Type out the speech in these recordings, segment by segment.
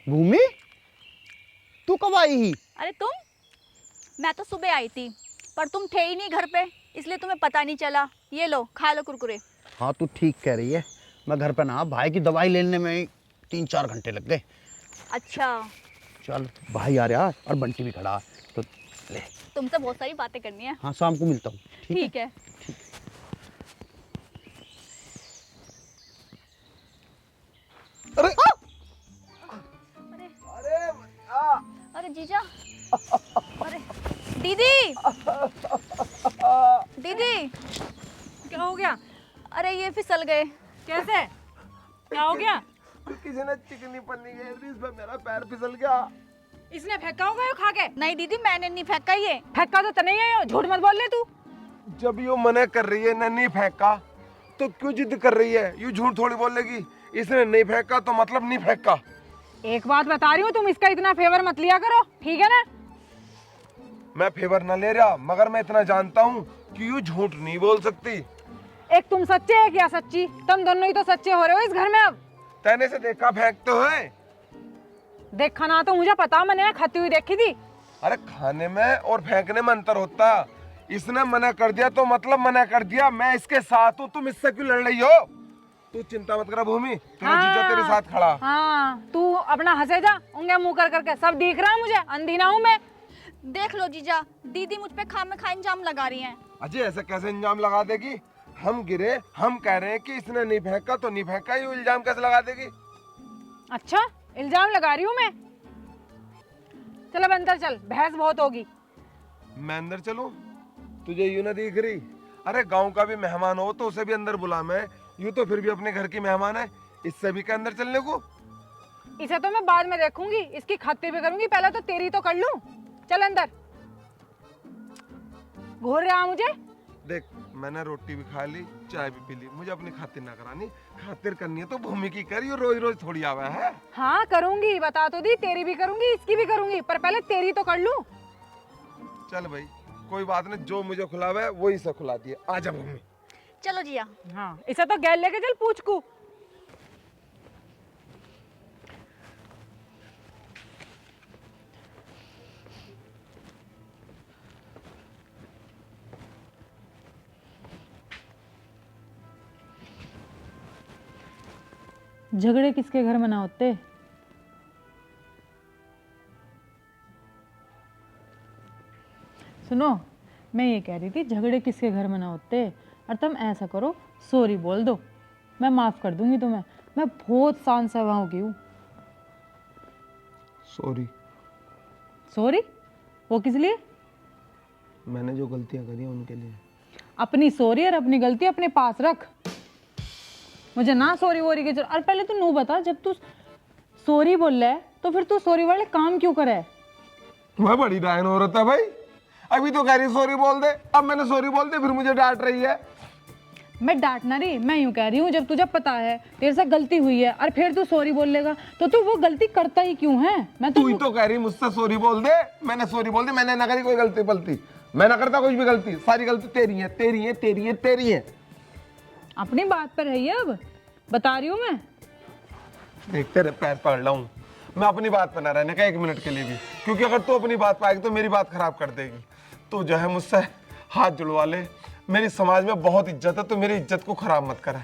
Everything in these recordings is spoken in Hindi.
भूमि, तू कब आई ही? अरे तुम, मैं तो सुबह आई थी पर तुम थे ही नहीं घर पे, इसलिए तुम्हें पता नहीं चला। ये लो, खा लो कुरकुरे। हाँ तू ठीक कह रही है, मैं घर पे ना भाई की दवाई लेने में ही 3-4 घंटे लग गए। अच्छा, चल भाई आ रहा और बंटी भी खड़ा तो ले। तुमसे बहुत सारी बातें करनी है। हाँ शाम को मिलता हूँ। ठीक है। अरे अरे अरे जीजा, अरे दीदी, दीदी क्या हो गया? अरे ये फिसल गए। कैसे? क्या हो गया? किसी ने चिकनी पन्नी गई, इस पर मेरा पैर फिसल गया। इसने फेंका होगा यो खा के। नहीं दीदी, मैंने नहीं फेंका ये। फेंका तो नहीं है यो, झूठ मत बोल ले तू। जब यो मना कर रही है ना नहीं फेंका, तो क्यों जिद कर रही है? यू झूठ थोड़ी बोलेगी। इसने नहीं फेंका तो मतलब नहीं फेंका। एक बात बता रही हूँ, तुम इसका इतना फेवर मत लिया करो, ठीक है ना? मैं फेवर ना ले रहा, मगर मैं इतना जानता हूँ कि यू झूठ नहीं बोल सकती। एक तुम सच्चे है क्या सच्ची? तुम दोनों ही तो सच्चे हो रहे हो इस घर में अब। तैने से देखा फेंकते हुए? देखा ना तो मुझे पता, मैंने खाती हुई देखी थी। अरे खाने में और फेंकने में अंतर होता। इसने मना कर दिया तो मतलब मना कर दिया। मैं इसके साथ हूँ, तुम इससे क्यों लड़ रही हो? तू चिंता मत कर भूमि, तेरा जीजा तेरे साथ खड़ा। हाँ, तू अपना हंसे जा, उंगलियां मुंह कर करके। सब दिख रहा है मुझे, अंधी ना हूँ मैं। देख लो जीजा, दीदी मुझ पे खाम में खा इल्जाम लगा रही हैं। अजय ऐसे कैसे इल्जाम लगा देगी? हम गिरे, हम कह रहे हैं कि इसने नहीं फेंका तो नहीं फेंका, ये इल्जाम कैसे लगा देगी? अच्छा, इल्जाम लगा रही हूँ मैं? चल अब अंदर चल, बहस बहुत होगी। मैं अंदर चलूं? तुझे यूं ना दिख रही? अरे गांव का भी मेहमान हो तो उसे भी अंदर बुला। मैं यूं तो फिर भी अपने घर की मेहमान है, इससे भी क्या अंदर चलने को? इसे तो मैं बाद में देखूंगी, इसकी खातिर भी करूंगी, पहले तो तेरी तो कर लूं। चल अंदर। घूर रहा मुझे? देख, मैंने रोटी भी खा ली, चाय भी पी ली, मुझे अपनी खातिर ना करानी। खातिर करनी है तो भूमि की करी, और रोज रोज थोड़ी आवा है। हाँ करूंगी, बता तो दी, तेरी भी करूंगी, इसकी भी करूंगी, पर पहले तेरी तो कर लूं। चल भाई, कोई बात नहीं, जो मुझे खुलावा है वही से खुलाती है। आजा भूमि। चलो जिया। हाँ, इसे तो गैल लेके चल, पूछ को। झगड़े किसके घर में ना होते? सुनो, मैं ये कह रही थी, झगड़े किसके घर में ना होते। और तुम ऐसा करो, सॉरी बोल दो, मैं माफ कर दूंगी तुम्हें। मैं बहुत शांत स्वभाव की हूँ। सॉरी। सॉरी? वो किस लिए? मैंने जो गलतियां करी उनके लिए। अपनी सॉरी और अपनी गलती अपने पास रख, मुझे ना सॉरी वोरी की जरूरत। और पहले तू नू बता, जब तू सॉरी बोल रहा है तो फिर तू सॉरी वाले काम क्यों करे? मैं बड़ी डायन हो रहा था भाई। अभी तो कह रही सॉरी बोल दे, अब मैंने सॉरी बोल दे, फिर मुझे डांट रही है। मैं डांटना रही, मैं यूं कह रही हूँ, जब तुझे पता है तेरे से गलती हुई है और फिर तू सॉरी बोल लेगा तो तू वो गलती करता ही क्यों है? मैं तू ही तो कह रही मुझसे सॉरी बोल दे, मैंने सॉरी बोल दी। मैंने ना करी कोई गलती पलती, मैं ना करता कुछ भी गलती। सारी गलती तेरी है, तेरी है, तेरी है, तेरी है। अपनी बात पर रही है, अब बता रही हूँ मैं। देख, तेरे पैर पड़ रहा हूँ मैं, अपनी बात पर ना रहने का 1 मिनट के लिए भी, क्योंकि अगर तू अपनी बात पाएगी तो मेरी बात खराब कर देगी। तो जो है मुझसे हाथ जुड़वा ले, मेरी समाज में बहुत इज्जत है, तो मेरी इज्जत को खराब मत कर।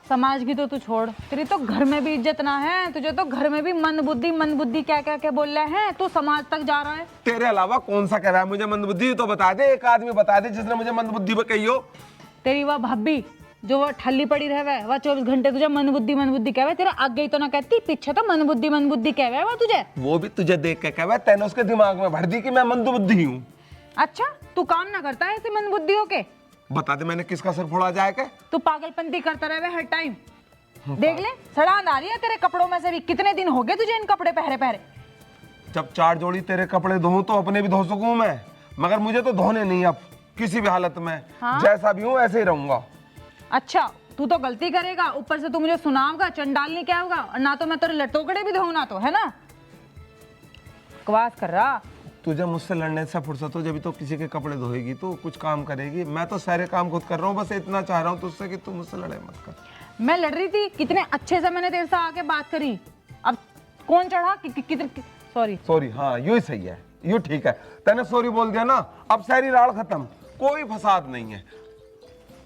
समाज की तो तू छोड़, तेरी तो घर में भी इज्जत ना है, तुझे तो घर में भी मन बुद्धि क्या क्या क्या बोल रहे हैं, तू समाज तक जा रहा है। तेरे अलावा कौन सा कह रहा है मुझे मंदबुद्धि? तो बता दे, एक आदमी बता दे जिसने मुझे मंदबुद्धि पे कही हो। तेरी वह भाभी जो वो ठल्ली पड़ी रहे, वह 24 घंटे तुझे मन बुद्धि कहवे। तेरे आगे ही तो ना कहती, पीछे तो मन बुद्धि कहवे वह तुझे। वो भी तुझे देख के कहवे, तैने उसके दिमाग में भर दी कि मैं मंदबुद्धि हूँ। अच्छा, तू काम ना करता है ऐसे मन बुद्धि होके? बता दे, मैंने किसका सर फोड़ा जाए के? तू पागलपंती करता रहे हर टाइम। देख ले, सड़ान आ रही है तेरे कपड़ों में से भी। कितने दिन हो गए तुझे इन कपड़े पहरे पहरे? जब 4 जोड़ी तेरे कपड़े धोऊं तो अपने भी धो सकूं मैं, मगर मुझे तो धोने नहीं अब किसी भी हालत में। हाँ? जैसा भी हूँ ऐसे ही रहूंगा। अच्छा तू तो गलती करेगा, ऊपर से तू मुझे सुनाओगा, चंडालनी क्या होगा, और ना तो मैं तेरे लटोकड़े भी धोऊं ना तो, है ना? बकवास कर रहा। तुझे मुझसे लड़ने से फुर्सत हो जब तो किसी के कपड़े धोएगी, तो कुछ काम करेगी। मैं तो सारे काम खुद कर रहा हूँ, बस इतना चाह रहा हूँ तुझसे कि तू मुझसे लड़े मत कर। मैं लड़ रही थी, कितने अच्छे से मैंने तेरे से आके बात करी, अब कौन चढ़ा सॉरी सॉरी, हाँ यूं ही सही है, यूं ठीक है। तैने सॉरी बोल दिया ना, अब सारी राड़ खत्म, कोई फसाद नहीं है।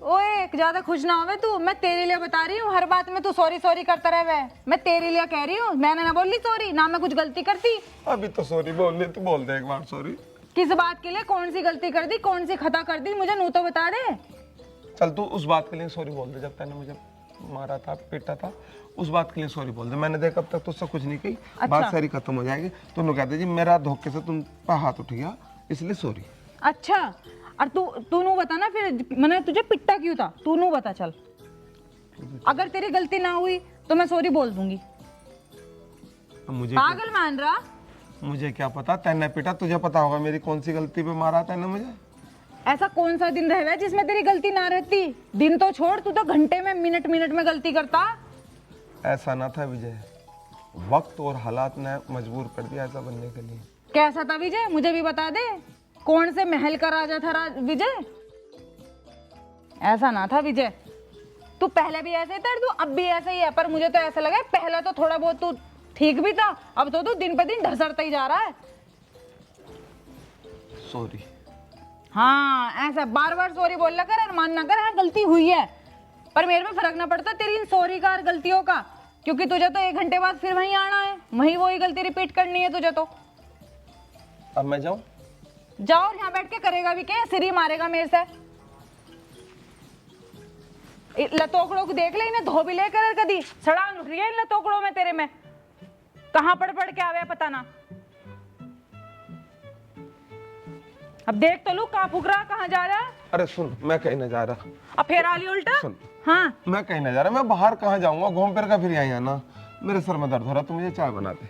ओए ज्यादा खुश ना होवे तू, मैं तेरे लिए बता रही हूँ, हर बात में तू सॉरी सॉरी करता रहे। मैं तेरे लिए कह रही हूँ, मैंने ना बोली सॉरी, ना मैं कुछ गलती करती। अभी तो सॉरी बोल ले, तू बोल दे एक बार सॉरी। किस बात के लिए, कौन सी गलती कर दी, कौन सी खता कर दी, मुझे नू तो बता दे। चल तू उस बात के लिए सॉरी बोल दे, जब तैने मुझे मारा था, पीटा था, उस बात के लिए सॉरी बोल दे। मैंने देखा अब तक तुझसे कुछ नहीं कही। अच्छा। बात सारी खत्म हो जाएगी। तूने कह दे जी मेरा धोखे से तुम पर हाथ उठ गया, इसलिए सॉरी। अच्छा, और तू नू बता ना फिर मैंने तुझे पिट्टा क्यों था, तू नू बता। चल अगर तेरी गलती ना हुई तो मैं सॉरी बोल दूंगी। मुझे पागल मान रहा। मुझे क्या पता, तैने पीटा, तुझे पता होगा मेरी कौन सी गलती पे मारा तैने मुझे। ऐसा कौन सा दिन रह गया जिसमें तेरी गलती ना रहती? दिन तो छोड़, तू तो घंटे में मिनट मिनट में गलती करता। ऐसा ना था विजय, वक्त और हालात ने मजबूर कर दिया ऐसा बनने के लिए। कैसा था विजय, मुझे भी बता दे। कौन से महल का राजा था विजय? ऐसा ना था विजय, तू पहले भी ऐसे था, तू अब भी ऐसा ही है। पर मुझे तो ऐसा लगा पहले तो थोड़ा बहुत तू ठीक भी था, अब तो तू दिन पे दिन ढसरता ही जा रहा है। सॉरी। हाँ ऐसा बार बार सॉरी बोल कर और मान ना कर, हाँ गलती हुई है, पर मेरे में फर्क ना पड़ता तेरी इन सॉरी का और गलतियों का, क्योंकि तुझे तो 1 घंटे बाद फिर वहीं आना है, वहीं वही गलती रिपीट करनी है तुझे। तो अब मैं जाऊं? जाओ, और यहाँ बैठ के करेगा भी क्या, सिर ही मारेगा मेरे से। लतोकड़ों को देख ले, इन्हें धो भी लेकर कदी सड़ान उठ रही है इन लतोकड़ों में तेरे में, कहाँ पढ़ पढ़ के आवे पता ना। अब देख तो लू कहाँ फूक रहा, कहाँ जा रहा है। अरे सुन, मैं कहीं ना जा रहा। अब फिर आली उल्टा। सुन, हाँ मैं कहीं ना जा रहा, मैं बाहर कहाँ जाऊंगा, घूम फिर का फिर यहीं आना। मेरे सर में दर्द हो रहा, तू मुझे चाय बना दे।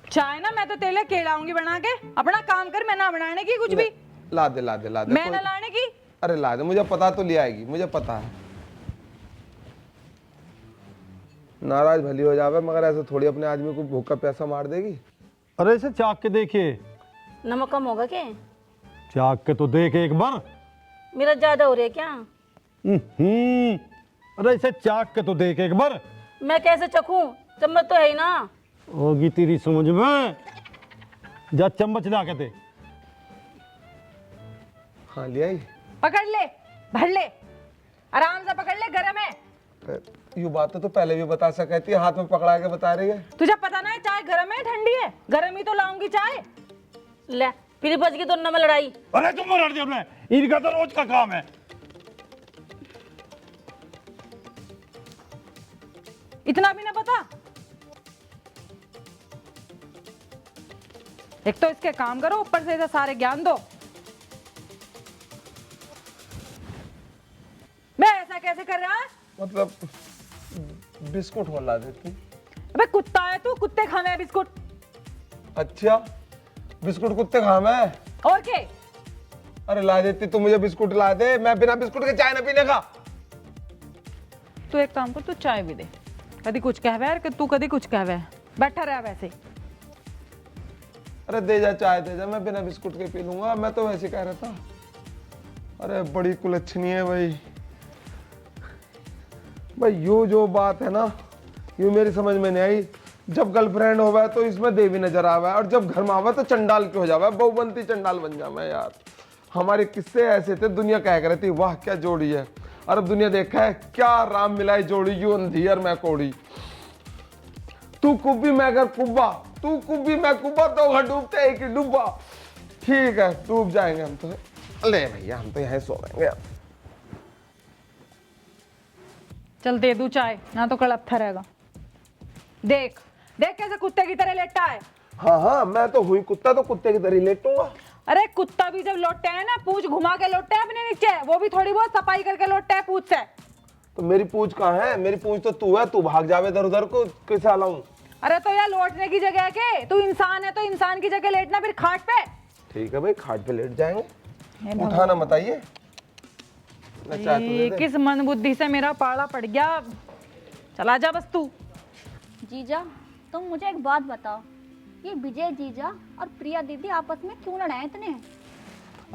चाय ना मैं तो तेरे लिए केलाऊंगी बना के, अपना काम कर, मैं ना बनाने की कुछ भी। ला दे ला दे ला दे। मैं ना लाने की। अरे ला दे, मुझे पता तो ले आएगी, मुझे पता है। नाराज भली हो जावे, मगर ऐसे थोड़ी अपने आदमी को भूखा प्यासा मार देगी। अरे इसे चाक के देखिए। नमक कम होगा क्या? चाक के तो देख एक बार। मेरा ज्यादा हो रहा है क्या? अरे इसे चाक के तो देख एक बार। मैं कैसे चखूं, चम्मच तो है ही ना। होगी तेरी समझ में, जा चम्मच ला के दे। हाँ ले आई। पकड़ ले, भर ले, आराम से पकड़ ले, गरम है। ये बात तो पहले भी बता सकती है, हाथ में पकड़ा के बता रही है। तुझे पता ना है चाय गरम है ठंडी है? गरम ही तो लाऊंगी चाय। ले फिर बच गई दोनों में लड़ाई। अरे तुम लड़ दिया अपने, इनका तो रोज का काम है। इतना भी ना पता। एक तो इसके काम करो, ऊपर से इसे सारे ज्ञान दो। मैं ऐसा कैसे कर रहा है? मतलब बिस्कुट हो ला देती। अबे कुत्ता है तू, कुत्ते खाने हैं बिस्कुट। अच्छा, बिस्कुट कुत्ते खावे हैं? ओके। अरे ला देती तू, मुझे बिस्कुट ला दे, मैं बिना बिस्कुट के चाय न पीने का। तू एक काम कर, तू चाय भी दे। कभी कुछ कहवे है, तू कभी कुछ कहवे, बैठा रहा वैसे। अरे दे जा चाय दे जा, मैं बिना बिस्कुट के पी लूंगा, मैं तो वैसे कह रहा था। अरे बड़ी कुलच्छनी है भाई। भाई यो जो बात है ना, ये मेरी समझ में नहीं आई। जब गर्लफ्रेंड होगा तो इसमें देवी नजर आवा है, और जब घर में आवा तो चंडाल क्यों हो जावा, बहुबंती चंडाल बन जावा यार। हमारे किस्से ऐसे थे, दुनिया कह कर रही थी वाह क्या जोड़ी है, और अब दुनिया देखा है क्या राम मिलाई जोड़ी, यू अंधी और मैं कोड़ी। तू कुब्बी मैं कर कुब्बा, तू कुब्बी मैं कुब्बा, 2 घर डूबते एक ही डूबा। ठीक है डूब जाएंगे हम तो। ले भैया हम तो यहाँ सो रहेंगे। चल दे दूं चाय, ना तो कड़पता रहेगा। देख देख कैसे कुत्ते की तरह लेटा है। हाँ हाँ, मैं तो हुई कुत्ता, तो कुत्ते की तरह लेटूंगा। अरे कुत्ता भी जब लौटते हैं ना, पूंछ घुमा के लौटते हैं अपने नीचे, वो भी थोड़ी बहुत सफाई करके लौटते हैं पूंछ से। तो मेरी पूंछ कहाँ है? मेरी पूंछ तो तू है, तू भाग जावे इधर उधर को, कैसे लाऊं? अरे तो यार लौटने की जगह है के? तू इंसान है तो इंसान की जगह लेटना, फिर खाट पे। ठीक है भाई, खाट पे लेट जाएंगे, उठाना मत आइए। मैं चाय तो दे दे। किस मंदबुद्धि से मेरा पाला पड़ गया। चला जा बस तू। जीजा तुम मुझे एक बात बताओ, ये विजय जीजा और प्रिया दीदी आपस में क्यों लड़ाए इतने?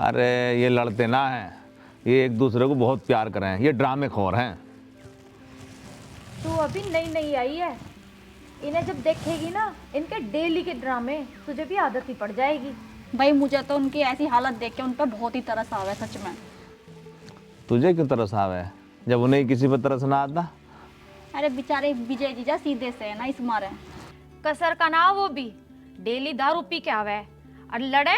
अरे ये लड़ते ना हैं, ये एक दूसरे को बहुत प्यार करें हैं, ये ड्रामे खोर हैं। तू अभी नई नई आई है, इन्हें जब देखेगी ना इनके डेली के ड्रामे, तुझे भी आदत ही पड़ जाएगी। भाई मुझे तो उनकी ऐसी हालत देख के उन पर बहुत ही तरस आ रहा है सच में। तुझे क्यों तरस आवे जब उन्हें किसी पर तरस ना आता? अरे बेचारे विजय जीजा सीधे से है ना, इस मारे। कसर का ना वो भी डेली दारू पी के आवे और लड़े,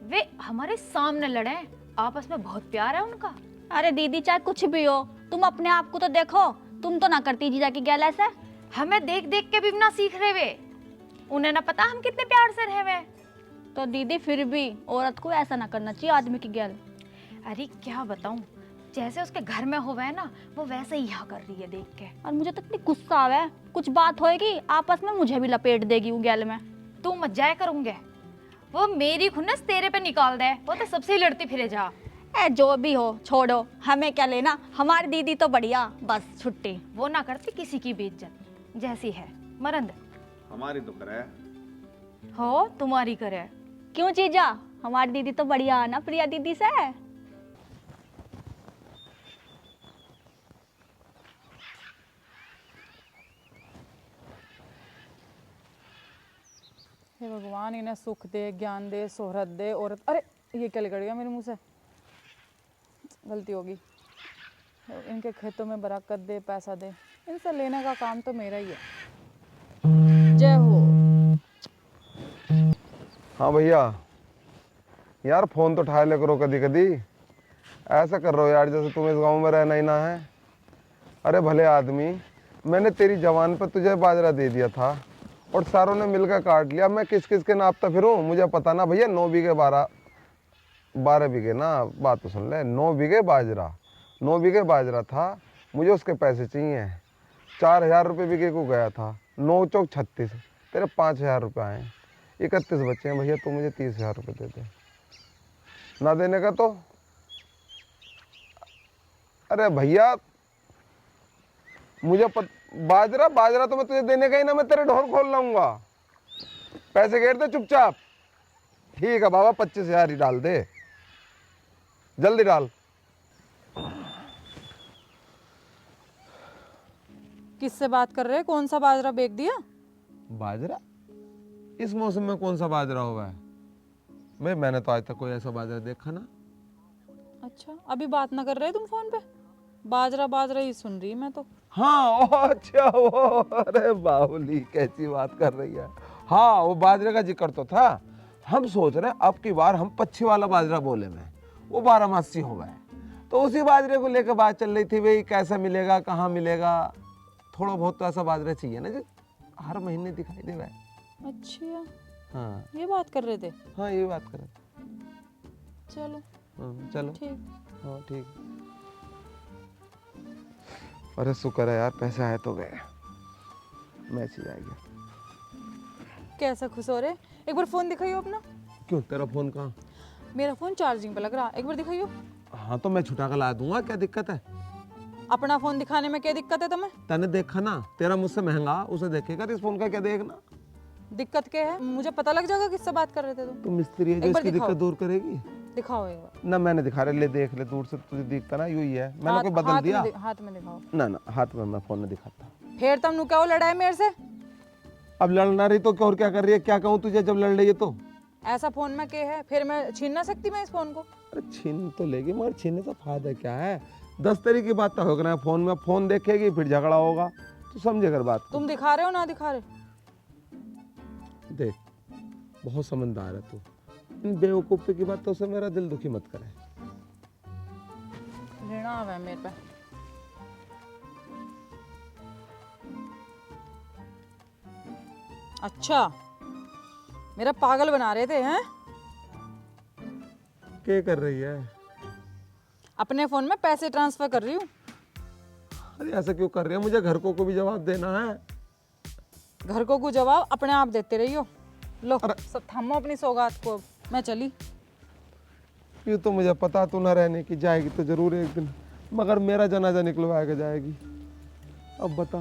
वे हमारे सामने लड़े, आपस में बहुत प्यार है उनका। अरे दीदी चाहे कुछ भी हो, तुम अपने आप को तो देखो, तुम तो ना करती जीजा की गैल ऐसे। हमें देख देख के भी ना सीख रहे वे, उन्हें ना पता हम कितने प्यार से रहे वे। तो दीदी फिर भी औरत को ऐसा ना करना चाहिए आदमी की गैल। अरे क्या बताऊं, जैसे उसके घर में हो वह ना, वो वैसे ही यहाँ कर रही है देख के। और मुझे तो इतनी गुस्सा आवे, कुछ बात होएगी आपस में मुझे भी लपेट देगी वो गैल में। तू मत जाए करूंगे, वो मेरी खुन्नस तेरे पे निकाल दे, वो तो सबसे ही लड़ती फिरे जा। ए जो भी हो छोड़ो, हमें क्या लेना, हमारी दीदी तो बढ़िया, बस छुट्टी। वो ना करती किसी की बेइज्जत, जैसी है मरंद हमारी तो करे हो तुम्हारी करे। क्यों जीजा, हमारी दीदी तो बढ़िया है ना प्रिया दीदी से। हे भगवान, इन्हें सुख दे, ज्ञान दे, शोहरत दे। औरत, अरे ये क्या निकल गया मेरे मुंह से, गलती होगी। इनके खेतों में बरकत दे, पैसा दे, इनसे लेने का काम तो मेरा ही है। जय हो। हाँ भैया, यार फोन तो उठा ले करो कभी कभी, ऐसा कर रहे हो यार जैसे तुम्हें इस गांव में रहना ही ना है। अरे भले आदमी, मैंने तेरी जवान पर तुझे बाजरा दे दिया था और सारों ने मिलकर काट लिया। मैं किस किस के नापता फिरूं, मुझे पता ना भैया। 9 बीघे 12 बीघे ना, बात तो सुन ले। 9 बीघे बाजरा था, मुझे उसके पैसे चाहिए। 4000 रुपये बीघे को गया था, 9 चौक 36, तेरे 5000 रुपये आए, 31 बच्चे हैं। भैया तू मुझे 30,000 रुपये दे दे, ना देने का तो। अरे भैया मुझे बाजरा तो मैं तुझे देने का ही ना, मैं तेरे ढोर खोल लाऊंगा। पैसे घेर दे चुपचाप। ठीक है बाबा, 25,000 ही डाल दे, जल्दी डाल। किससे बात कर रहे हैं? कौन सा बाजरा बेच दिया? बाजरा? इस मौसम में कौन सा बाजरा हुआ है? मैंने तो आज तक कोई ऐसा बाजरा देखा ना। अच्छा, अभी बात ना कर रहे तुम फोन पे? बाजरा बाजरा ही सुन रही मैं तो। हाँ अच्छा, वो अरे बाहुली कैसी बात कर रही है। हाँ वो बाजरे का जिक्र तो था। हम सोच रहे अब की बार हम पच्छी वाला बाजरा बोले में, वो 12 हो गए, तो उसी बाजरे को लेकर बात चल रही थी भाई कैसा मिलेगा, कहाँ मिलेगा। थोड़ा बहुत तो ऐसा बाजरा चाहिए ना जो हर महीने दिखाई दे रहा है। अच्छा, हाँ ये बात कर रहे थे। हाँ ये बात करें। चलो हाँ चलो ठीक। हाँ ठीक। अरे शुक्र है यार, पैसे आए तो गए, मैसेज आ गया। कैसा खुश हो रहे? एक बार फोन दिखाइयो अपना। क्यों, तेरा फोन कहाँ? मेरा फोन चार्जिंग पे लग रहा, एक बार दिखाइयो। हाँ तो मैं छुटा कर ला दूंगा, क्या दिक्कत है? अपना फोन दिखाने में क्या दिक्कत है तुम्हें? तने देखा ना, तेरा मुझसे महंगा, उसे देखेगा, इस फोन का क्या देखना। दिक्कत क्या है? मुझे पता लग जाएगा किससे बात कर रहे थे तुम। तुम मिस्त्री है जो एक बार इसकी दिखाओ। दिक्कत दूर करेगी। दिखाओ एक बार। ना मैंने दिखा रहे, ले देख ले दूर से, तुझे दिखता ना, यूं ही है। मैंने कोई बदल दिया? हाथ में दिखाओ। ना ना, हाथ में मैं फोन नहीं दिखाता। फिर तुम क्या लड़ा है मेरे से? अब लड़ना रही तो क्या, और क्या कर रही है? क्या कहूँ तुझे जब लड़ रही है तो? ऐसा फोन में क्या है? फिर मैं छीन ना सकती मैं इस फोन को? अरे छीन तो लेगी, मगर छीनने से फायदा क्या है? 10 तरीके की बात तो होगा ना फोन में। फोन देखेगी फिर झगड़ा होगा, तो समझे कर बात को। तुम दिखा रहे हो ना दिखा रहे? देख बहुत समझदार है तू, इन बेवकूफ़ी की बातों से मेरा दिल दुखी मत करे। ऋणाव है मेरे पे। अच्छा, मेरा पागल बना रहे थे हैं? क्या कर रही है? अपने फोन में पैसे ट्रांसफर कर रही हूँ। अरे ऐसा क्यों कर रही है? मुझे घर को भी जवाब देना है। घर को कुछ जवाब अपने आप देते रहियो। लो सब थमो अपनी सौगात को, अब मैं चली। ये तो मुझे पता तू ना रहने की, जाएगी तो जरूर एक दिन, मगर मेरा जनाजा निकलवा के जाएगी। अब बता,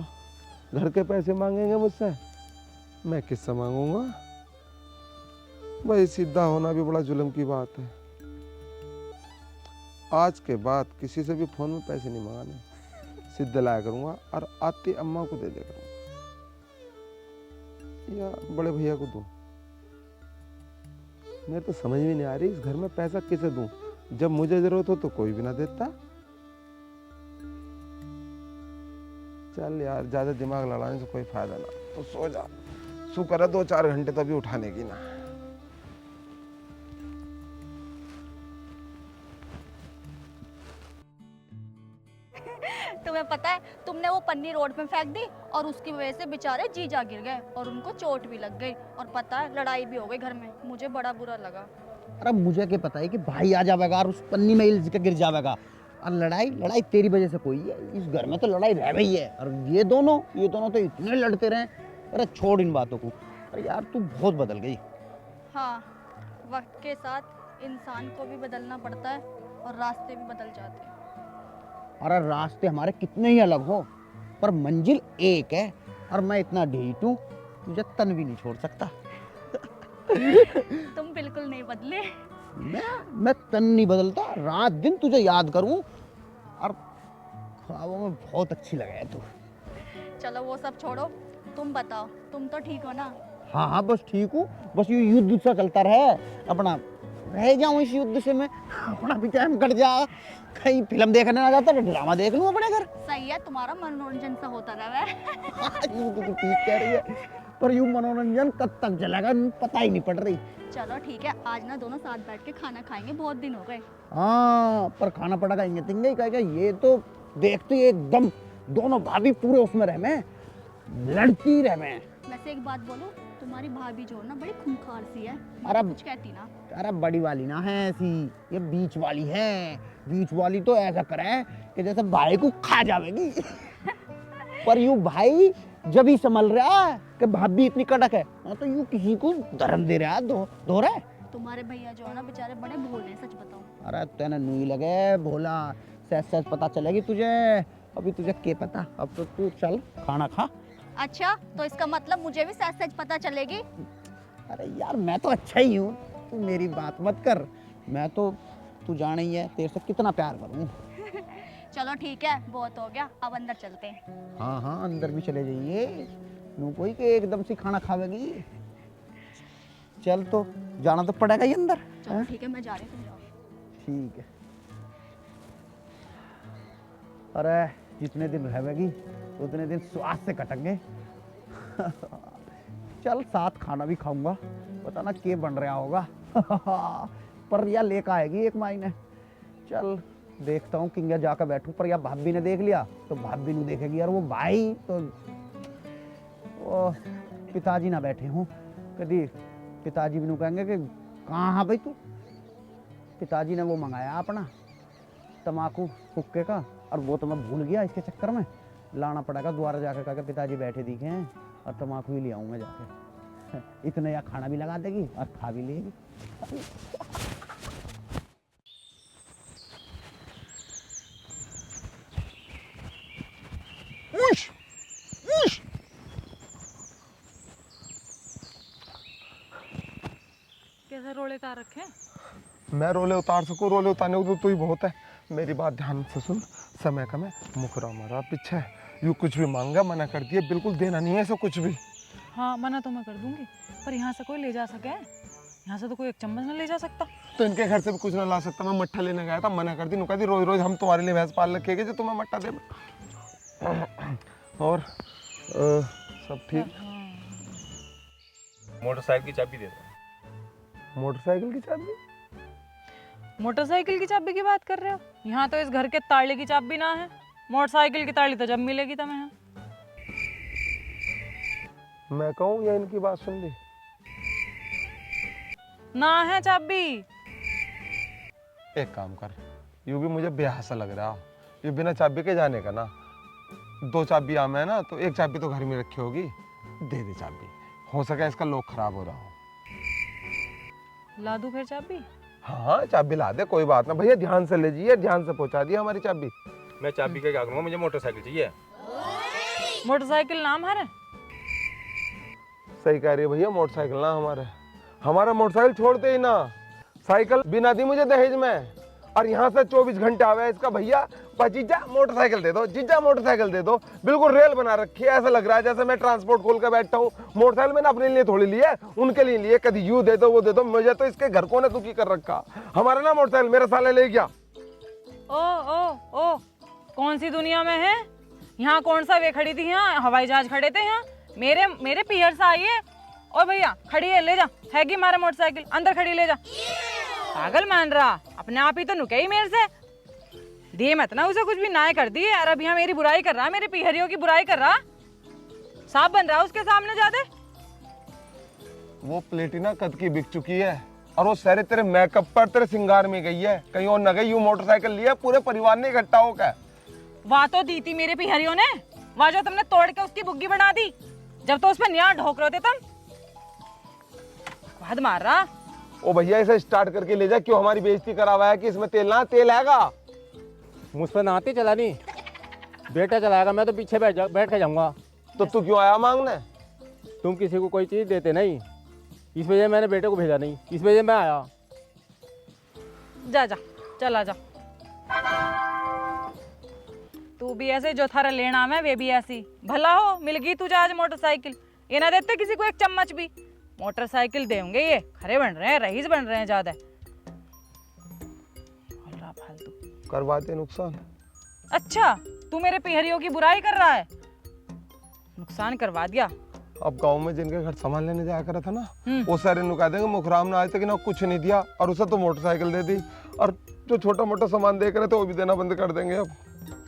घर के पैसे मांगेंगे मुझसे, मैं किससे मांगूंगा? भाई सीधा होना भी बड़ा जुल्म की बात है। आज के बाद किसी से भी फोन में पैसे नहीं मांगाने, सीधे लाया करूंगा और आती अम्मा को दे दिया करूंगा या बड़े भैया को दूं। मेरे तो समझ में नहीं आ रही इस घर में पैसा किसे दूं, जब मुझे जरूरत हो तो कोई भी ना देता। चल यार, ज्यादा दिमाग लड़ाने से कोई फायदा ना, तो सो जा। शुक्र है 2-4 घंटे तो अभी उठाने की ना। तुम्हें पता है, तुमने वो पन्नी रोड पे फेंक दी और उसकी वजह से बेचारे जीजा गिर गए और उनको चोट भी लग गई, और पता है लड़ाई भी हो गई घर में। मुझे बड़ा बुरा लगा। अरे मुझे क्या पता है कि भाई आ जाएगा और उस पन्नी में हिल के गिर जाएगा। और लड़ाई तेरी वजह से कोई है, इस घर में तो लड़ाई रह गई है। और ये दोनों तो इतने लड़ते रहे। अरे छोड़ इन बातों को। अरे यार तू बहुत बदल गई। हाँ, वक्त के साथ इंसान को भी बदलना पड़ता है और रास्ते भी बदल जाते हैं। अरे रास्ते हमारे कितने ही अलग हो, पर मंजिल एक है। और मैं इतना ढीठ हूँ, तुझे तन भी नहीं छोड़ सकता। तुम बिल्कुल नहीं बदले। मैं तन नहीं बदलता, रात दिन तुझे याद करूं और ख्वाबों में बहुत अच्छी लगे है तू। चलो वो सब छोड़ो, तुम बताओ, तुम तो ठीक हो ना? हाँ हाँ बस ठीक हूँ। बस ये युद्ध सा चलता रहे अपना, रह जाऊं इस युद्ध से मैं, अपना भी टाइम कट जा। कहीं फिल्म देखने ना जाता तो ड्रामा देख लूं अपने घर। सही है, तुम्हारा मनोरंजन सा होता रहा है। यूं तो तू ठीक कह रही है, पर यूं मनोरंजन कब तक चलेगा पता ही नहीं पड़ रही। चलो ठीक है, आज ना दोनों साथ बैठ के खाना खाएंगे, बहुत दिन हो गए। हाँ पर खाना पड़ा खाएंगे तिंगे ही कहेगा। ये तो देखते ही एकदम दोनों भाभी पूरे उसमें रह में, लड़ती रह में। वैसे एक बात बोलो, तुम्हारी भाभी जो है ना बड़ी खूंखार सी है। अरे कुछ कहती ना। अरे बड़ी वाली ना है ऐसी, ये बीच वाली है। बीच वाली तो ऐसा करे कि जैसे भाई को खा जाएगी। पर यूं भाई जब ही संभल रहा है कि भाभी इतनी कड़क है, तो यूं किसी को धर्म दे रहा है, दो रहा है। तुम्हारे भैया जो है ना बेचारे बड़े भोले हैं, सच बताओ। अरे तेने नूई लगे भोला, सच पता चलेगी तुझे। अभी तुझे क्या पता, अब तो तू चल खाना खा। अच्छा, तो इसका मतलब मुझे भी सच सच पता चलेगी? अरे यार मैं तो अच्छा ही हूँ, तू मेरी बात मत कर। मैं तो, तू जाने ही है तेरे से कितना प्यार करूँ। चलो ठीक है, बहुत हो गया, अब अंदर चलते हैं। हाँ हाँ अंदर भी चले जाइए, नू कोई के एकदम से खाना खावेगी। चल तो जाना तो पड़ेगा ही अंदर। चलो ठीक है, मैं जा रही हूँ, तुम जाओ। ठीक है। अरे जितने दिन रहेगी उतने दिन स्वाद से कटेंगे। चल साथ खाना भी खाऊंगा, पता ना क्या बन रहा होगा। पर यह लेकर आएगी एक महीने। चल देखता हूँ किंगा जाकर बैठूं, पर या भाभी ने देख लिया तो भाभी ने देखेगी। यार वो भाई तो वो पिताजी ना बैठे हूँ, कभी पिताजी भी नहीं कहेंगे कि कहाँ भाई तू। पिताजी ने वो मंगाया अपना तम्बाकू हुक्के का, और वो तो मैं भूल गया। इसके चक्कर में लाना पड़ेगा दोबारा जाकर, कहा पिताजी बैठे दिखे हैं और तम्बाकू ही ले आऊँ मैं जाके। इतने या खाना भी लगा देगी और खा भी लेगी। कैसे रोले तार रखे? मैं रोले उतार सकूं, रोले उतारने को तो तू ही बहुत है। मेरी बात ध्यान से सुन, समय कम है, मुकरा मारा पीछे, यूँ कुछ भी मांगा मना कर दिया, बिल्कुल देना नहीं है ऐसा कुछ भी। हाँ मना तो मैं कर दूंगी, पर यहाँ से कोई ले जा सके? यहाँ से तो कोई एक चम्मच ना ले जा सकता। तो इनके घर से भी कुछ ना ला सकता। मैं मट्ठा लेने गया था, मना कर दी, नुका दी, रोज रोज हम तुम्हारे लिए भैंस पाल रखेंगे जो तुम्हें मट्ठा दे। और सब ठीक? मोटरसाइकिल की चाबी दे दो। मोटरसाइकिल की चाबी? मोटरसाइकिल की चाबी की बात कर रहे हो? यहाँ तो इस घर के ताले की चाबी ना है, मोटरसाइकिल की ताली तो जब मिलेगी तुम्हें यहाँ। मैं कहूँ या इनकी बात सुन ली? ना है चाबी। एक काम कर, यूँ भी मुझे बेहासा सा लग रहा, ये बिना चाबी के जाने का ना। 2 चाबी आम है ना, तो एक चाबी तो घर में रखी होगी। दे दे चाबी, हो सके इसका लॉक खराब हो रहा हो। ला दूं फिर चाबी? हाँ चाबी ला दे, कोई बात ना भैया, ध्यान से ले जाइए, ध्यान से पहुंचा दिए हमारी चाबी। मैं चाबी का क्या करूँगा, मुझे मोटरसाइकिल चाहिए। मोटरसाइकिल नाम हमारे? सही कह रही है भैया, मोटरसाइकिल ना हमारा मोटरसाइकिल छोड़ते ही ना, साइकिल बिना दी मुझे दहेज में, और यहाँ से 24 घंटे आवे इसका भैया, जीजा मोटरसाइकिल दे दो, जीजा मोटरसाइकिल दे दो। बिल्कुल रेल बना रखी है, ऐसा लग रहा है जैसे मैं ट्रांसपोर्ट खोल कर बैठा हूँ। मोटरसाइकिल मैंने अपने लिए थोड़ी ली है, उनके लिए लिए, कभी यू दे दो वो दे दो, मुझे तो इसके घर को ने दुखी कर रखा। हमारा ना मोटरसाइकिल मेरा साले ले गया। ओ कौन सी दुनिया में है? यहाँ कौन सा वे खड़ी थी? यहाँ हवाई जहाज खड़े थे यहाँ, मेरे पियर से आई है। और भैया खड़ी है, ले जा, हैगी हमारा मोटरसाइकिल, अंदर खड़ी ले जा। पागल मान रहा, अपने आप ही तो नुके ही मेरे से। दे मत ना उसे कुछ भी, ना कर दी यार। अब यहाँ मेरी बुराई कर रहा, मेरे पिहरियों की बुराई कर रहा, साफ बन रहा उसके सामने जाते। वो प्लेटिना कद की बिक चुकी है, और वो सारे तेरे मेकअप पर, तेरे श्रृंगार में गई है, कहीं और न गई। यू मोटरसाइकिल लिया पूरे परिवार ने इकट्ठा होकर। वाह तो दी थी मेरे पिहरियों ने, वाह जो तुमने तोड़ के उसकी बुग्गी बना दी, जब तो उस पर निया ढोक रहे थे तुम। हद मार रहा। ओ भैया इसे स्टार्ट करके ले जा, क्यों हमारी बेइज्जती करावा है कि इसमें तेल ना, तेल आएगा। मुझ पर नाते चला नहीं, बेटा चलाएगा, मैं तो पीछे बैठ के जाऊंगा। तो तू क्यों आया मांगने? तुम किसी को कोई चीज़ देते नहीं, इस वजह मैंने बेटे को भेजा नहीं, इस वजह मैं आया। जा जा चला जा। तू भी ऐसे जो थारा लेना में वे भी ऐसी, भला हो मिल गई तुझे आज मोटरसाइकिल। ये ना देते किसी को एक चम्मच भी, मोटरसाइकिल देंगे ये, खरे बन रहे हैं, रईस बन रहे हैं ज्यादा। फालतू करवाते नुकसान। अच्छा तू मेरे पिहरियों की बुराई कर रहा है, नुकसान करवा दिया। अब गांव में जिनके घर सामान लेने जाया करा था ना, वो सारे नुका देंगे, मुखराम ने आज तक ना कुछ नहीं दिया, और उसे तो मोटरसाइकिल दे दी, और जो छोटा मोटा सामान देख रहे थे वो भी देना बंद कर देंगे अब।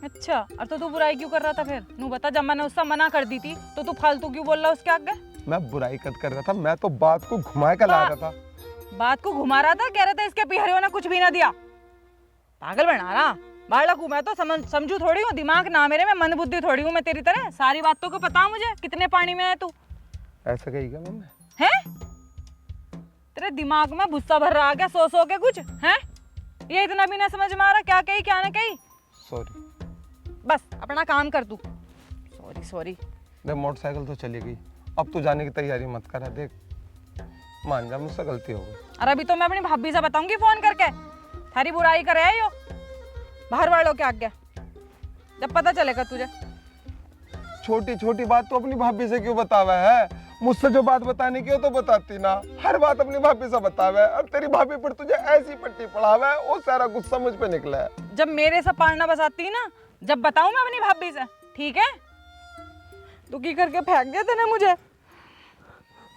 अच्छा और तो तू बुराई क्यों कर रहा था फिर? नू बता, जब मैंने उससे मना कर दी थी तो तू फालतू क्यों बोल रहा उसके आगे? मैं बुराई कद कर रहा था, मैं तो बात को घुमा कर ला रहा था। बात को घुमा रहा था, कह रहे थे इसके पिहरियों ने कुछ भी ना दिया। पागल बना रहा, बालक हूँ मैं तो, समझू थोड़ी हूँ, दिमाग ना मेरे में, मंदबुद्धि थोड़ी हूँ मैं तेरी तरह। सारी बातों को पता मुझे, कितने पानी में है तू। ऐसा कही क्या मम्मी? है तेरे दिमाग में भुस्सा भर रहा क्या सो के कुछ है? ये इतना भी ना समझ में आ रहा क्या कही क्या ना कही? सॉरी। बस अपना काम कर तू। सॉरी। देख मोटरसाइकिल तो चली गई, अब तू जाने की तैयारी मत करा। देख मान जा, मुझसे गलती हो गई। अरे अभी तो मैं अपनी भाभी से बताऊंगी फोन करके, थारी बुराई करे है यो बाहर वालों के आगे, जब पता चलेगा तुझे। छोटी छोटी बात तो अपनी भाभी से क्यों बतावा है? मुझसे जो बात बताने की हो तो बताती ना, हर बात अपनी भाभी से बतावे, और तेरी भाभी पर तुझे ऐसी पट्टी पढ़ावे, वो सारा गुस्सा मुझ पे निकला है। जब मेरे से पालना बसाती ना, जब बताऊं मैं अपनी भाभी से, ठीक है? दुखी करके फेंक दिया तूने मुझे।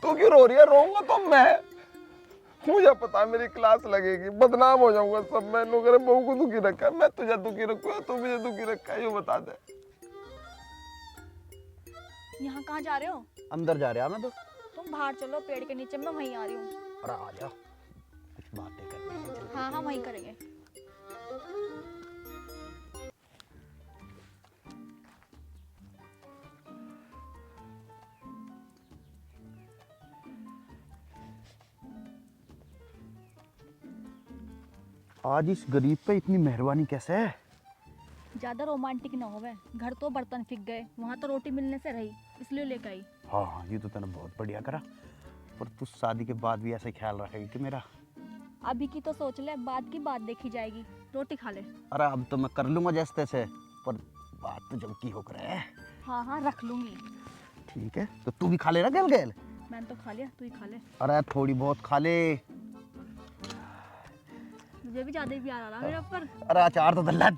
तू क्यों रो रही है? रोऊंगा तो मैं, मुझे पता है मेरी क्लास लगेगी, बदनाम हो जाऊंगा सब। मैं लोग बहू को दुखी रखा है, मैं तुझे दुखी रखूंगा, तू मुझे दुखी रखा है, ये बता दे। यहाँ कहाँ जा रहे हो? अंदर जा रहा मैं तो। तुम बाहर चलो, पेड़ के नीचे, मैं वहीं आ रही हूँ। अरे आ जा, कुछ बातें करनी है। हाँ वहीं करेंगे। आज इस गरीब पे इतनी मेहरबानी कैसे है? ज्यादा रोमांटिक ना होवे, घर तो बर्तन फिक गए, वहाँ तो रोटी मिलने से रही, इसलिए लेकर आई। हाँ ये तो तूने बहुत बढ़िया करा, पर तू शादी के बाद भी ऐसे ख्याल रखेगी कि मेरा? अभी की तो सोच ले, बाद की बात देखी जाएगी, रोटी खा ले। अरे अब तो मैं कर लूंगा जैसे तैसे, पर बात तो जब की होकर है। हाँ रख लूंगी। ठीक है तो तू भी खा ले ना गैल गैल। मैंने तो खा लिया, तू ही खा ले। अरे थोड़ी बहुत खा ले। मुझे भी ज्यादा ही प्यार आ रहा मेरे ऊपर। अरे अचार तो दल्ला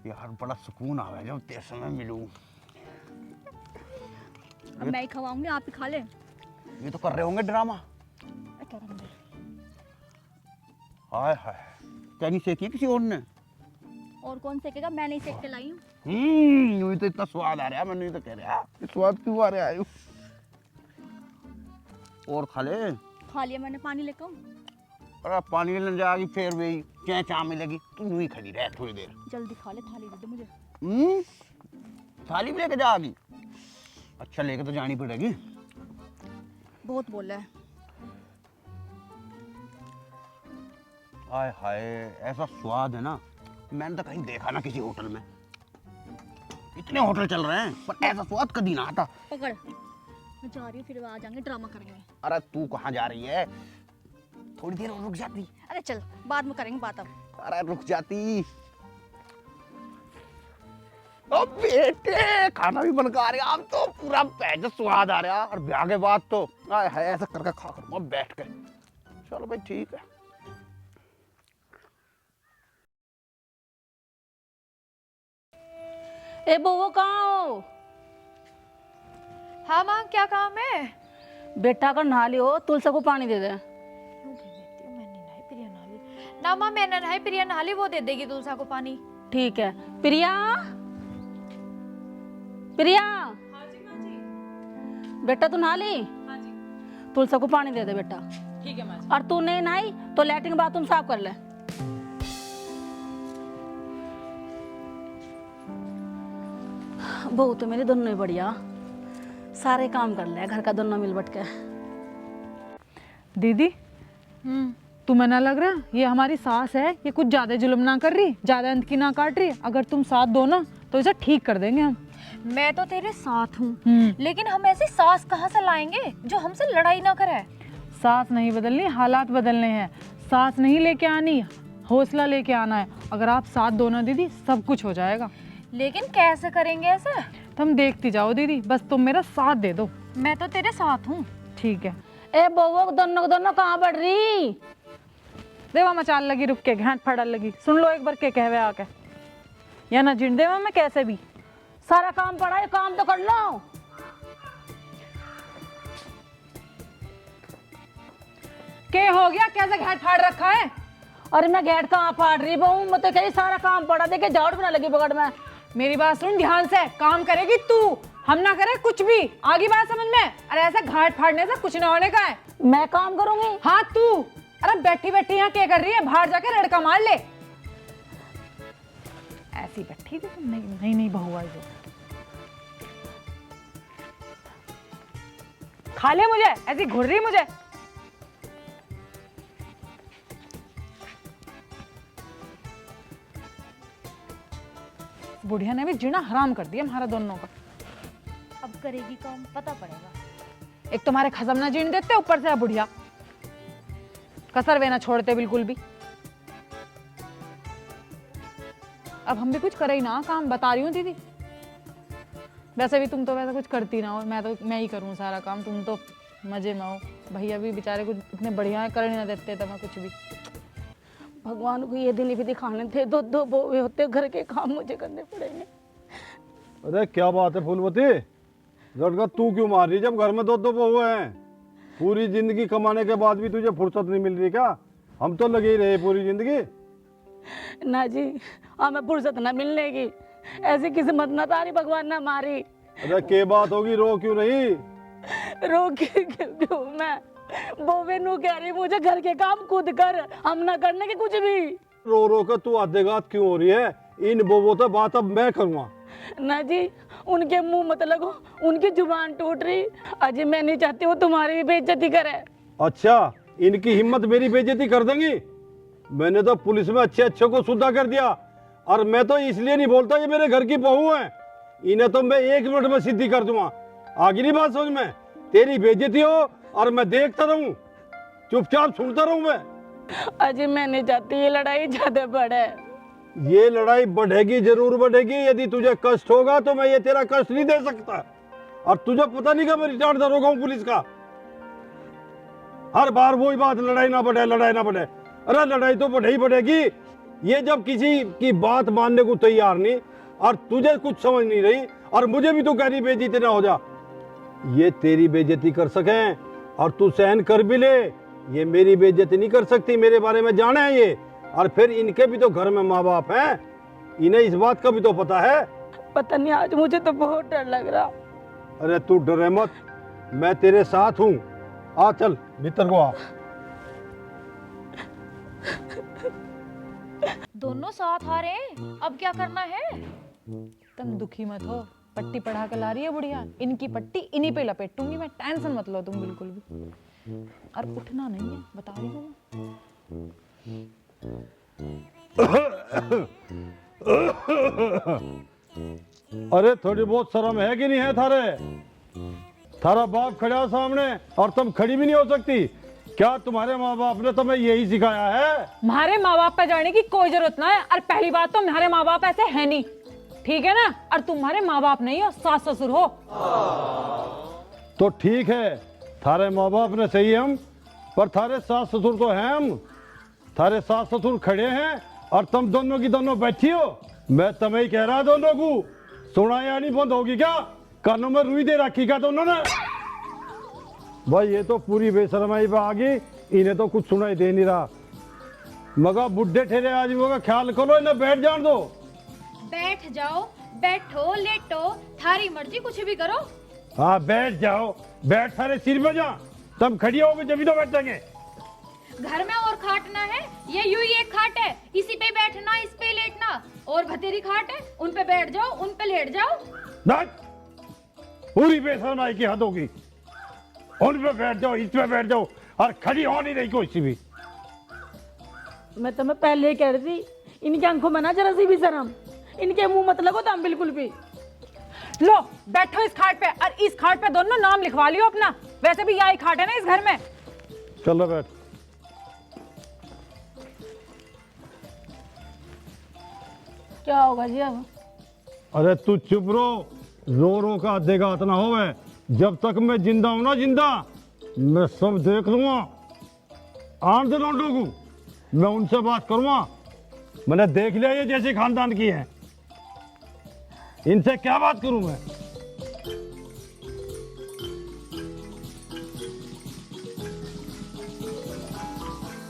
यार, बड़ा सुकून आ रहा है जब तेरे से मैं मिलूं। अब मैं ही खवाऊंगी, आप ही खा ले। ये तो कर रहे होंगे ड्रामा। हाय हाय, क्या नहीं सेकी किसी और ने? और कौन सेकेगा, मैं नहीं सेक के लाई हूँ। यूं तो इतना स्वाद आ रहा है, मैंने तो कह रहा है स्वाद क्यों आ रहा है? और खा ले। खा लिया मैंने, पानी लेकर आऊं? अरे पानी लेने जाएगी फिर भी क्या चाय मिलेगी, तू यूं ही खड़ी रह थोड़ी देर। जल्दी खा ले, थाली दे दे मुझे। थाली भी लेके जाएगी? अच्छा लेके तो जानी पड़ेगी। बहुत बोला है। हाय हाय, ऐसा स्वाद है ना, मैंने तो कहीं देखा ना किसी होटल में। इतने होटल चल रहे हैं पर ऐसा स्वाद कभी ना आता। पकड़, मैं जा रही हूँ, फिर आ जाएंगे, ड्रामा करेंगे। अरे तू कहाँ जा रही है? थोड़ी देर और रुक जाती। अरे चल, बाद में करेंगे बात अब। अरे रुक जाती। ओ बेटे, खाना भी बन के आ रहा, अब तो पूरा पैज स्वाद आ रहा। और ब्याह के बाद तो हाय हाय ऐसा करके खा कर बैठ के। चलो भाई ठीक है। ए बउआ कहाँ हो? हाँ माँ, क्या काम है? बेटा का नहा लियो, तुलसी को पानी दे दे। ना माँ, मैंने नहाई, प्रिया नहा ली, वो दे देगी तुलसा को पानी। ठीक है। प्रिया, प्रिया। बेटा तू नहा ली? तुलसा को पानी दे दे बेटा। ठीक है माँ जी। और तू नहीं नहाई तो लैट्रिन बाथरूम साफ कर ले। बहू तो मेरी दोनों ही बढ़िया, सारे काम कर ले घर का, दोनों मिल बट के। दीदी, तुम्हें ना लग रहा ये हमारी सास है, ये कुछ ज्यादा जुल्म ना कर रही, ज्यादा अंत की ना काट रही? अगर तुम साथ दो ना तो इसे ठीक कर देंगे हम। मैं तो तेरे साथ हूँ, लेकिन हम ऐसी सास कहाँ से लाएंगे जो हमसे लड़ाई ना करे? सास नहीं बदलनी, हालात बदलने हैं। सास नहीं लेके आनी, हौसला लेके आना है। अगर आप साथ दो ना दीदी, सब कुछ हो जाएगा। लेकिन कैसे करेंगे ऐसे? तुम देखती जाओ दीदी, बस तुम मेरा साथ दे दो। मैं तो तेरे साथ हूँ। ठीक है। ए बहू, दोनों कहाँ बढ़ रही? देवा मचाल लगी, रुक के घाट फड़ल लगी। सुन लो एक बार के कहवे आके, या ना जिन देवा मैं कैसे भी। सारा काम पड़ा है, काम तो कर लो। क्या हो गया? कैसे घाट फाड़ रखा है? अरे मैं गेट कहाँ फाड़ रही बहू, मैं तो कहीं सारा काम पड़ा, देखे झाड़ू बना लगी पकड़ में। मेरी बात सुन ध्यान से, काम करेगी तू, हम ना करे कुछ भी। आगे बात समझ में? अरे ऐसा घाट फाड़ने से कुछ ना होने का है। मैं काम करूंगी? हाँ तू। अरे बैठी बैठी यहाँ क्या कर रही है? बाहर जाके लड़का मार ले। ऐसी बैठी थी? नहीं नहीं बहू आई जो। खा ले मुझे, ऐसी घुर रही मुझे। बुढ़िया ने भी जीना हराम कर दिया हमारा दोनों का। अब करेगी काम, पता पड़ेगा। एक तुम्हारे खसम ना जीने देते, ऊपर से बुढ़िया कसर वे ना छोड़ते बिल्कुल भी। अब हम भी कुछ करे ही ना काम, बता रही हूँ दीदी। वैसे भी तुम तो वैसा कुछ करती ना हो, मैं ही करूँ सारा काम, तुम तो मजे में हो। भैया भी बेचारे कुछ इतने बढ़िया है, कर नहीं ना देते तुम्हें कुछ भी। भगवान को ये दिन भी दिखाने थे, दो बोए होते, घर के काम मुझे करने पड़ेंगे। अरे क्या बात है फूलवती, लड़का तू क्यों मार रही जब घर में दो बहू हैं? पूरी जिंदगी कमाने के बाद भी तुझे फुर्सत नहीं मिल रही क्या? हम तो लगे ही रहे पूरी जिंदगी। ना जी, हमें फुर्सत ना मिलने की, ऐसी किस्मत ना तारी, भगवान ना मारी। अरे क्या बात होगी, रो क्यों नहीं? रो क्यों मैं? बोवे नू कह रही मुझे घर के काम खुद कर, हम ना करने के कुछ भी। रो रो कर तू आधेगात क्यों हो रही है? इन बोबो तो बात अब मैं करूँगा। ना जी, उनके मुंह मत लगो, उनकी जुबान टूट रही। अजय मैं नहीं चाहती वो तुम्हारी भी बेइज्जती करे। अच्छा, इनकी हिम्मत मेरी बेइज्जती कर देंगी? मैंने तो पुलिस में अच्छे अच्छे को सुधा कर दिया, और मैं तो इसलिए नहीं बोलता ये मेरे घर की बहू है। इन्हें तो मैं 1 मिनट में सिद्धि कर दूंगा। आगे नहीं बात समझ में? तेरी बेइज्जती हो और मैं देखता रहूं, चुपचाप सुनता रहूं मैं। अजय मैं नहीं चाहती ये लड़ाई ज्यादा बढ़े। ये लड़ाई बढ़ेगी, जरूर बढ़ेगी। यदि तुझे कष्ट होगा तो मैं ये तेरा कष्ट नहीं दे सकता। और तुझे पता नहीं कि मैं रिटायर्ड दरोगा हूं पुलिस का। हर बार वही बात, लड़ाई ना बढ़े, लड़ाई ना बढ़े। अरे लड़ाई तो बढ़े ही बढ़ेगी। ये जब किसी की बात मानने को तैयार नहीं, और तुझे कुछ समझ नहीं रही, और मुझे भी तो कह रही बेइज्जती ना हो जा। ये तेरी बेइज्जती कर सकें और तू सहन कर भी ले, ये मेरी बेइज्जती नहीं कर सकती। मेरे बारे में जाने है ये। और फिर इनके भी तो घर में माँ बाप हैं, इन्हें इस बात का भी तो पता है। पता नहीं, आज मुझे तो बहुत डर लग रहा। अरे तू डरे मत, मैं तेरे साथ हूँ। आ चल भीतर को आ। दोनों साथ आ रहे हैं, अब क्या करना है? तुम दुखी मत हो, पट्टी पढ़ा के ला रही है बुढ़िया, इनकी पट्टी इन्हीं पे लपेटूंगी मैं, टेंशन मत लो तुम बिल्कुल भी। और उठना नहीं है, बता रही हूँ मैं। अरे थोड़ी बहुत शर्म है कि नहीं है थारे? थारा बाप खड़ा सामने और तुम खड़ी भी नहीं हो सकती। क्या तुम्हारे माँ बाप ने तुम्हें यही सिखाया है? हमारे माँ बाप पे जाने की कोई जरूरत ना है। और पहली बात तो हमारे माँ बाप ऐसे है नहीं, ठीक है ना? और तुम्हारे माँ बाप नहीं हो, सास ससुर हो। तो ठीक है, थारे माँ बाप ने सही हम, पर थारे सास ससुर तो हैं हम। थारे सास ससुर खड़े हैं और तुम दोनों की दोनों बैठी हो। मैं तुम्हें ही कह रहा दोनों को, सुना या नहीं बंद होगी क्या? कानों में रुई दे रखी क्या दोनों ने? भाई ये तो पूरी बेशरमाई पे आ गई, इन्हें तो कुछ सुनाई दे नहीं रहा। मगर बुढ़े ठेरे आदमियों का ख्याल करो, इन्हें बैठ जान दो। बैठ जाओ, बैठो, लेटो, थारी मर्जी, कुछ भी करो। हाँ बैठ जाओ, बैठ सारे सिर पे जा। तुम खड़ी होगे जब तो बैठेंगे। घर में और खाट ना है, ये यूं ही एक खाट है, इसी पे बैठना, इस पे लेटना। और भतेरी खाट है, उन पे बैठ जाओ, उन पे लेट जाओ। बैठ, पूरी बेशरमाई की हद होगी। उन पे बैठ जाओ, इस पे बैठ जाओ, और खड़ी हो नहीं रही कोई सी भी। मैं तुम्हें पहले ही कह रही थी, इनकी आंखों में ना जरा सी भी शर्म, इनके मुंह मत लगो तुम बिल्कुल भी। लो बैठो इस खाट पे, और इस खाट पे दोनों नाम लिखवा लियो अपना। वैसे भी यही खाट है ना इस घर में। चलो बैठ। क्या होगा जी अब? अरे तू चुप रो रो का आधे हाथ ना होवे। जब तक मैं जिंदा हूं ना, जिंदा, मैं सब देख लूंगा। आन दे लौटों को, मैं उनसे बात करूंगा। मैंने देख लिया ये जैसे खानदान की है, इनसे क्या बात करूं मैं?